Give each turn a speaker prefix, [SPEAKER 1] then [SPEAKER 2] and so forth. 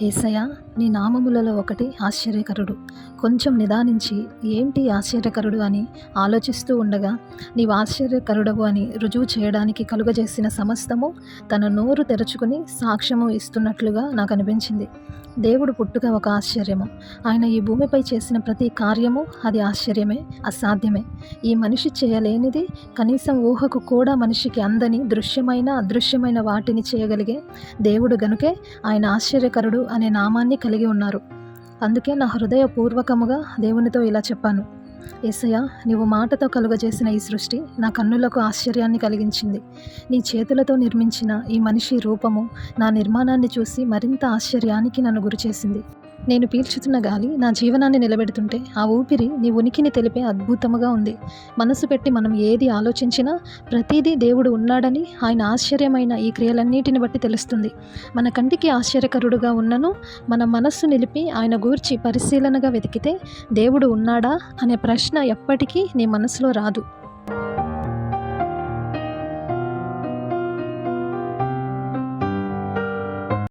[SPEAKER 1] యేసయ్య, నీ నామములలో ఒకటి ఆశ్చర్యకరుడు. కొంచెం నిదానించి ఏంటి ఆశ్చర్యకరుడు అని ఆలోచిస్తూ ఉండగా, నీవు ఆశ్చర్యకరుడవు అని రుజువు చేయడానికి కలుగజేసిన సమస్తము తన నోరు తెరుచుకుని సాక్ష్యము ఇస్తున్నట్లుగా నాకు అనిపించింది. దేవుడు పుట్టుక ఒక ఆశ్చర్యము. ఆయన ఈ భూమిపై చేసిన ప్రతి కార్యము అది ఆశ్చర్యమే, అసాధ్యమే. ఈ మనిషి చేయలేనిది, కనీసం ఊహకు కూడా మనిషికి అందని దృశ్యమైన అదృశ్యమైన వాటిని చేయగలిగే దేవుడు గనుకే ఆయన ఆశ్చర్యకరుడు అనే నామాన్ని కలిగి ఉన్నారు. అందుకే నా హృదయపూర్వకముగా దేవునితో ఇలా చెప్పాను: యేసయ్య, నీవు మాటతో కలుగజేసిన ఈ సృష్టి నా కన్నులకు ఆశ్చర్యాన్ని కలిగించింది. నీ చేతులతో నిర్మించిన ఈ మనిషి రూపము నా నిర్మాణాన్ని చూసి మరింత ఆశ్చర్యానికి నన్ను గురిచేసింది. నేను పీల్చుతున్న గాలి నా జీవనాన్ని నిలబెడుతుంటే ఆ ఊపిరి నీ ఉనికిని తెలిపే అద్భుతముగా ఉంది. మనసు పెట్టి మనం ఏది ఆలోచించినా ప్రతిదీ దేవుడు ఉన్నాడని, ఆయన ఆశ్చర్యమైన ఈ క్రియలన్నిటిని బట్టి తెలుస్తుంది. మన కంటికి ఆశ్చర్యకరుడుగా ఉన్నను మన మనస్సు నిలిపి ఆయన గూర్చి పరిశీలనగా వెతికితే దేవుడు ఉన్నాడా అనే ప్రశ్న ఎప్పటికీ నీ మనసులో రాదు.